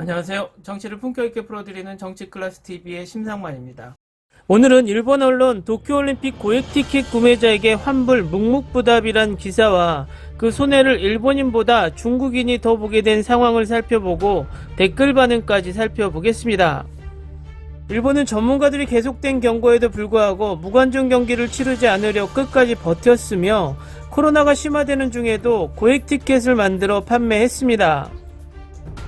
안녕하세요. 정치를 품격 있게 풀어드리는 정치클래스TV의 심상만입니다. 오늘은 일본 언론 도쿄올림픽 고액 티켓 구매자에게 환불 묵묵부답이란 기사와 그 손해를 일본인보다 중국인이 더 보게 된 상황을 살펴보고 댓글 반응까지 살펴보겠습니다. 일본은 전문가들이 계속된 경고에도 불구하고 무관중 경기를 치르지 않으려 끝까지 버텼으며 코로나가 심화되는 중에도 고액 티켓을 만들어 판매했습니다.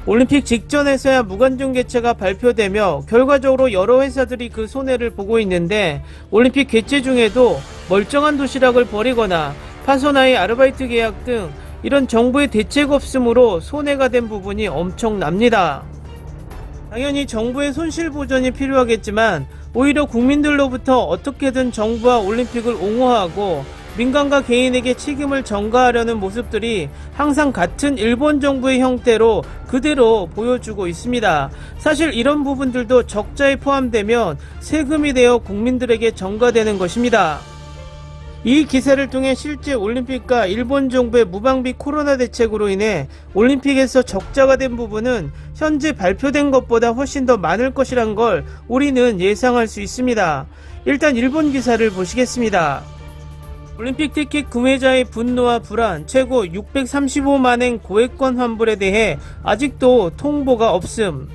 올림픽 직전에서야 무관중 개최가 발표되며 결과적으로 여러 회사들이 그 손해를 보고 있는데, 올림픽 개최 중에도 멀쩡한 도시락을 버리거나 파손하의 아르바이트 계약 등 이런 정부의 대책 없음으로 손해가 된 부분이 엄청납니다. 당연히 정부의 손실 보전이 필요하겠지만 오히려 국민들로부터 어떻게든 정부와 올림픽을 옹호하고 민간과 개인에게 책임을 전가하려는 모습들이 항상 같은 일본 정부의 형태로 그대로 보여주고 있습니다. 사실 이런 부분들도 적자에 포함되면 세금이 되어 국민들에게 전가되는 것입니다. 이 기사를 통해 실제 올림픽과 일본 정부의 무방비 코로나 대책으로 인해 올림픽에서 적자가 된 부분은 현재 발표된 것보다 훨씬 더 많을 것이란 걸 우리는 예상할 수 있습니다. 일단 일본 기사를 보시겠습니다. 올림픽 티켓 구매자의 분노와 불안, 최고 635만엔 고액권 환불에 대해 아직도 통보가 없음.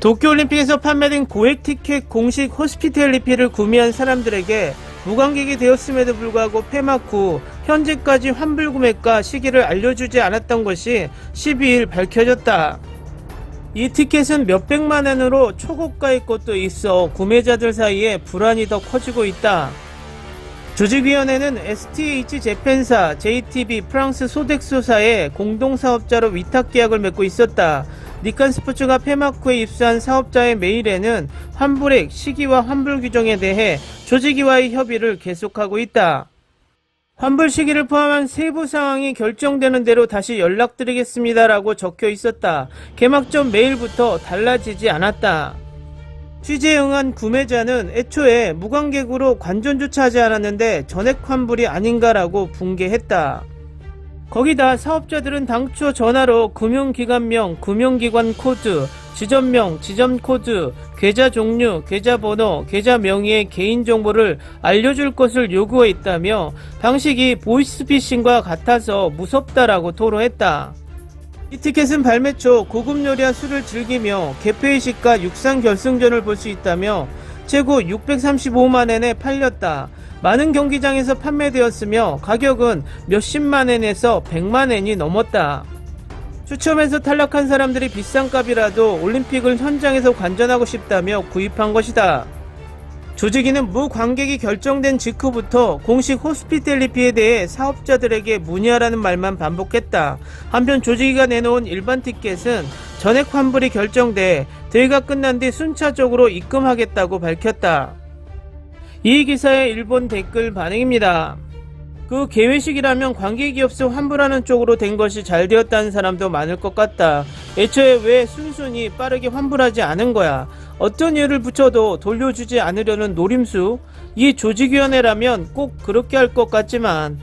도쿄올림픽에서 판매된 고액 티켓 공식 호스피텔리티를 구매한 사람들에게 무관객이 되었음에도 불구하고 폐막 후 현재까지 환불 금액과 시기를 알려주지 않았던 것이 12일 밝혀졌다. 이 티켓은 몇백만엔으로 초고가의 것도 있어 구매자들 사이에 불안이 더 커지고 있다. 조직위원회는 STH 재팬사, JTB, 프랑스 소덱소사의 공동사업자로 위탁계약을 맺고 있었다. 니칸 스포츠가 폐막 후에 입수한 사업자의 메일에는 환불액, 시기와 환불 규정에 대해 조직위와의 협의를 계속하고 있다. 환불 시기를 포함한 세부 사항이 결정되는 대로 다시 연락드리겠습니다라고 적혀 있었다. 개막 전 메일부터 달라지지 않았다. 취재에 응한 구매자는 애초에 무관객으로 관전조차 하지 않았는데 전액 환불이 아닌가라고 붕괴했다. 거기다 사업자들은 당초 전화로 금융기관명, 금융기관 코드, 지점명, 지점 코드, 계좌 종류, 계좌 번호, 계좌 명의의 개인정보를 알려줄 것을 요구했다며 방식이 보이스피싱과 같아서 무섭다라고 토로했다. 이 티켓은 발매 초 고급 요리와 술을 즐기며 개폐의식과 육상 결승전을 볼 수 있다며 최고 635만엔에 팔렸다. 많은 경기장에서 판매되었으며 가격은 몇십만엔에서 100만엔이 넘었다. 추첨해서 탈락한 사람들이 비싼 값이라도 올림픽을 현장에서 관전하고 싶다며 구입한 것이다. 조직위는 무관객이 결정된 직후부터 공식 호스피텔리티에 대해 사업자들에게 문의하라는 말만 반복했다. 한편 조직위가 내놓은 일반 티켓은 전액 환불이 결정돼 대회가 끝난 뒤 순차적으로 입금하겠다고 밝혔다. 이 기사의 일본 댓글 반응입니다. 그 개회식이라면 관객이 없어 환불하는 쪽으로 된 것이 잘 되었다는 사람도 많을 것 같다. 애초에 왜 순순히 빠르게 환불하지 않은 거야? 어떤 이유를 붙여도 돌려주지 않으려는 노림수? 이 조직위원회라면 꼭 그렇게 할 것 같지만,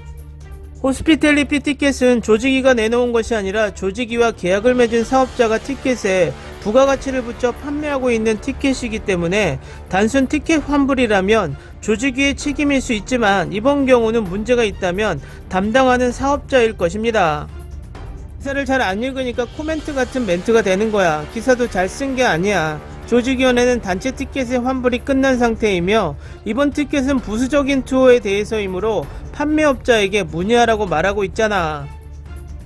호스피텔리티 티켓은 조직위가 내놓은 것이 아니라 조직위와 계약을 맺은 사업자가 티켓에 부가가치를 붙여 판매하고 있는 티켓이기 때문에 단순 티켓 환불이라면 조직위의 책임일 수 있지만 이번 경우는 문제가 있다면 담당하는 사업자일 것입니다. 기사를 잘 안 읽으니까 코멘트 같은 멘트가 되는 거야. 기사도 잘 쓴 게 아니야. 조직위원회는 단체 티켓의 환불이 끝난 상태이며 이번 티켓은 부수적인 투어에 대해서이므로 판매업자에게 문의하라고 말하고 있잖아.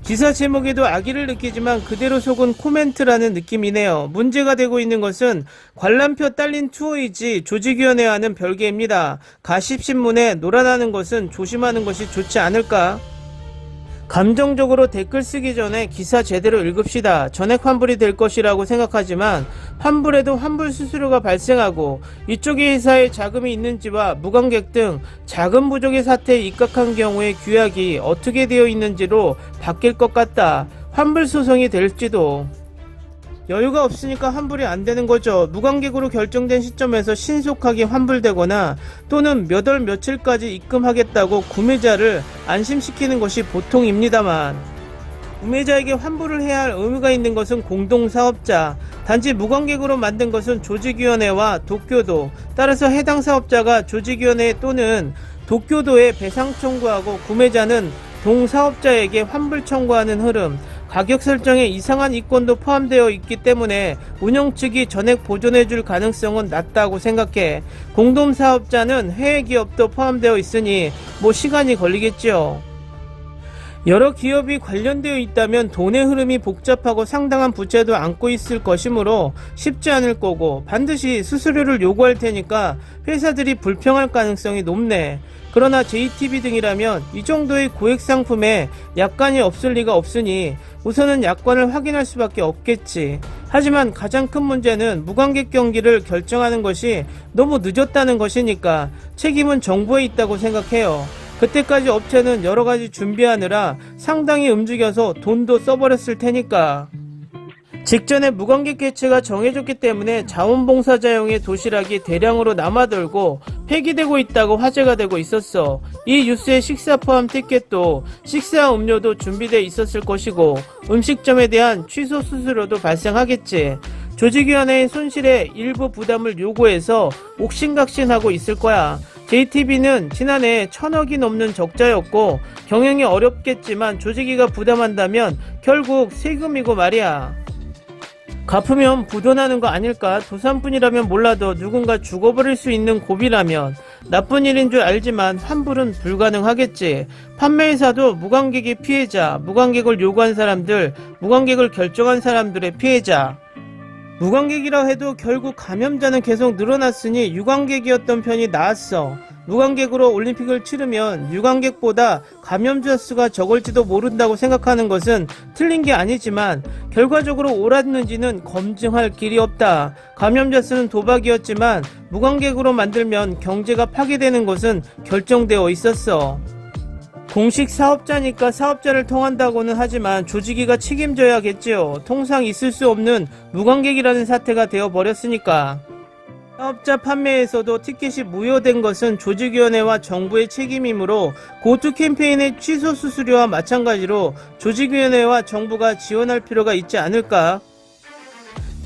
기사 제목에도 악의를 느끼지만 그대로 속은 코멘트라는 느낌이네요. 문제가 되고 있는 것은 관람표 딸린 투어이지 조직위원회와는 별개입니다. 가십신문에 놀아나는 것은 조심하는 것이 좋지 않을까? 감정적으로 댓글 쓰기 전에 기사 제대로 읽읍시다. 전액 환불이 될 것이라고 생각하지만 환불에도 환불 수수료가 발생하고 이쪽의 회사에 자금이 있는지와 무관객 등 자금 부족의 사태에 입각한 경우의 규약이 어떻게 되어 있는지로 바뀔 것 같다. 환불 소송이 될지도. 여유가 없으니까 환불이 안 되는 거죠. 무관객으로 결정된 시점에서 신속하게 환불되거나 또는 몇 월 며칠까지 입금하겠다고 구매자를 안심시키는 것이 보통입니다만, 구매자에게 환불을 해야 할 의무가 있는 것은 공동사업자, 단지 무관객으로 만든 것은 조직위원회와 도쿄도, 따라서 해당 사업자가 조직위원회 또는 도쿄도에 배상 청구하고 구매자는 동사업자에게 환불 청구하는 흐름, 가격 설정에 이상한 이권도 포함되어 있기 때문에 운영 측이 전액 보존해줄 가능성은 낮다고 생각해. 공동사업자는 해외 기업도 포함되어 있으니 시간이 걸리겠지요. 여러 기업이 관련되어 있다면 돈의 흐름이 복잡하고 상당한 부채도 안고 있을 것이므로 쉽지 않을 거고, 반드시 수수료를 요구할 테니까 회사들이 불평할 가능성이 높네. 그러나 JTB 등이라면 이 정도의 고액 상품에 약관이 없을 리가 없으니 우선은 약관을 확인할 수밖에 없겠지. 하지만 가장 큰 문제는 무관객 경기를 결정하는 것이 너무 늦었다는 것이니까 책임은 정부에 있다고 생각해요. 그때까지 업체는 여러가지 준비하느라 상당히 움직여서 돈도 써버렸을 테니까. 직전에 무관객 개최가 정해졌기 때문에 자원봉사자용의 도시락이 대량으로 남아돌고 폐기되고 있다고 화제가 되고 있었어. 이 뉴스에 식사 포함 티켓도, 식사 음료도 준비되어 있었을 것이고 음식점에 대한 취소 수수료도 발생하겠지. 조직위원회의 손실의 일부 부담을 요구해서 옥신각신하고 있을 거야. JTB는 지난해 1,000억이 넘는 적자였고 경영이 어렵겠지만 조직위가 부담한다면 결국 세금이고 말이야. 갚으면 부도나는 거 아닐까? 도산뿐이라면 몰라도 누군가 죽어버릴 수 있는 고비라면 나쁜 일인 줄 알지만 환불은 불가능하겠지. 판매회사도 무관객이 피해자, 무관객을 요구한 사람들, 무관객을 결정한 사람들의 피해자. 무관객이라 해도 결국 감염자는 계속 늘어났으니 유관객이었던 편이 나았어. 무관객으로 올림픽을 치르면 유관객보다 감염자 수가 적을지도 모른다고 생각하는 것은 틀린 게 아니지만 결과적으로 옳았는지는 검증할 길이 없다. 감염자 수는 도박이었지만 무관객으로 만들면 경제가 파괴되는 것은 결정되어 있었어. 공식 사업자니까 사업자를 통한다고는 하지만 조직위가 책임져야겠지요. 통상 있을 수 없는 무관객이라는 사태가 되어버렸으니까. 사업자 판매에서도 티켓이 무효된 것은 조직위원회와 정부의 책임이므로 고투 캠페인의 취소 수수료와 마찬가지로 조직위원회와 정부가 지원할 필요가 있지 않을까?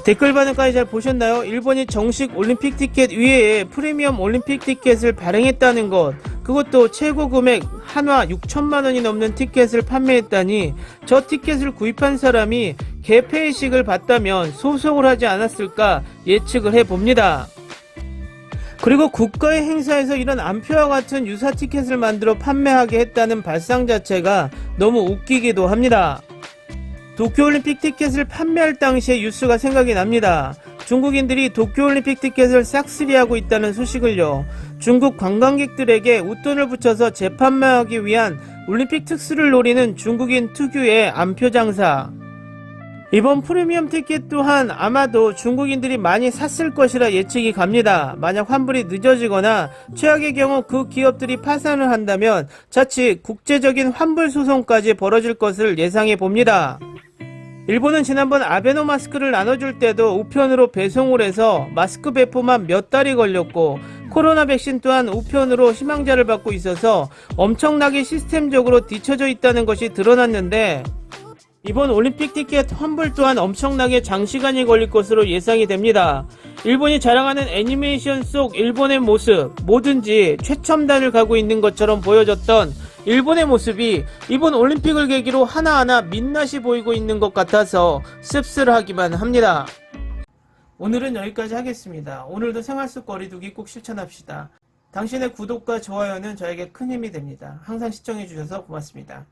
댓글 반응까지 잘 보셨나요? 일본이 정식 올림픽 티켓 위에 프리미엄 올림픽 티켓을 발행했다는 것, 그것도 최고 금액 한화 6천만원이 넘는 티켓을 판매했다니 저 티켓을 구입한 사람이 개폐의식을 받다면 소송을 하지 않았을까 예측을 해봅니다. 그리고 국가의 행사에서 이런 암표와 같은 유사 티켓을 만들어 판매하게 했다는 발상 자체가 너무 웃기기도 합니다. 도쿄올림픽 티켓을 판매할 당시의 뉴스가 생각이 납니다. 중국인들이 도쿄올림픽 티켓을 싹쓸이하고 있다는 소식을요. 중국 관광객들에게 웃돈을 붙여서 재판매하기 위한 올림픽 특수를 노리는 중국인 특유의 암표 장사. 이번 프리미엄 티켓 또한 아마도 중국인들이 많이 샀을 것이라 예측이 갑니다. 만약 환불이 늦어지거나 최악의 경우 그 기업들이 파산을 한다면 자칫 국제적인 환불 소송까지 벌어질 것을 예상해 봅니다. 일본은 지난번 아베노 마스크를 나눠줄 때도 우편으로 배송을 해서 마스크 배포만 몇 달이 걸렸고 코로나 백신 또한 우편으로 희망자를 받고 있어서 엄청나게 시스템적으로 뒤처져 있다는 것이 드러났는데 이번 올림픽 티켓 환불 또한 엄청나게 장시간이 걸릴 것으로 예상이 됩니다. 일본이 자랑하는 애니메이션 속 일본의 모습, 뭐든지 최첨단을 가고 있는 것처럼 보여졌던 일본의 모습이 이번 올림픽을 계기로 하나하나 민낯이 보이고 있는 것 같아서 씁쓸하기만 합니다. 오늘은 여기까지 하겠습니다. 오늘도 생활 속 거리두기 꼭 실천합시다. 당신의 구독과 좋아요는 저에게 큰 힘이 됩니다. 항상 시청해주셔서 고맙습니다.